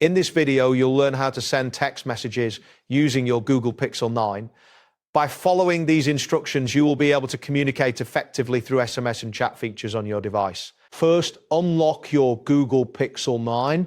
In this video, you'll learn how to send text messages using your Google Pixel 9. By following these instructions, you will be able to communicate effectively through SMS and chat features on your device. First, unlock your Google Pixel 9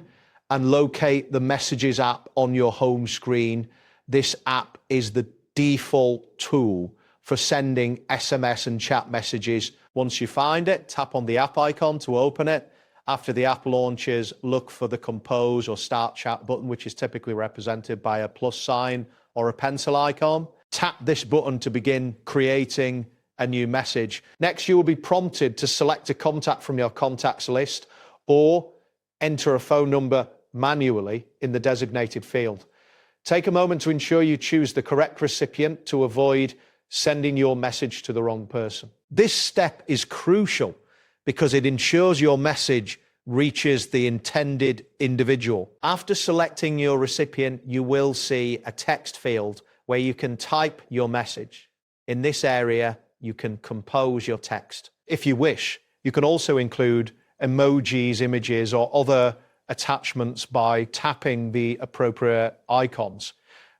and locate the Messages app on your home screen. This app is the default tool for sending SMS and chat messages. Once you find it, tap on the app icon to open it. After the app launches, look for the Compose or Start Chat button, which is typically represented by a plus sign or a pencil icon. Tap this button to begin creating a new message. Next, you will be prompted to select a contact from your contacts list or enter a phone number manually in the designated field. Take a moment to ensure you choose the correct recipient to avoid sending your message to the wrong person. This step is crucial because it ensures your message reaches the intended individual. After selecting your recipient, you will see a text field where you can type your message. In this area, you can compose your text. If you wish, you can also include emojis, images, or other attachments by tapping the appropriate icons.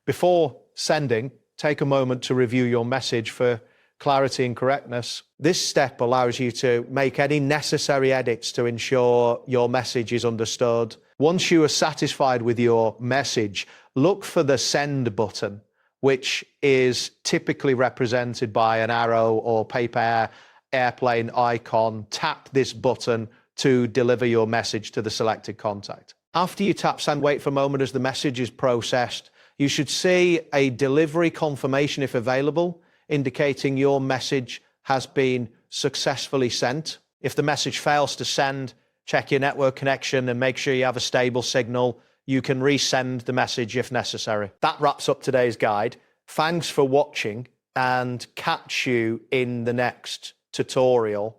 Before sending, take a moment to review your message for clarity and correctness. This step allows you to make any necessary edits to ensure your message is understood. Once you are satisfied with your message, look for the send button, which is typically represented by an arrow or paper airplane icon. Tap this button to deliver your message to the selected contact. After you tap send, wait for a moment as the message is processed. You should see a delivery confirmation if available, indicating your message has been successfully sent. If the message fails to send, check your network connection and make sure you have a stable signal. You can resend the message if necessary. That wraps up today's guide. Thanks for watching and catch you in the next tutorial.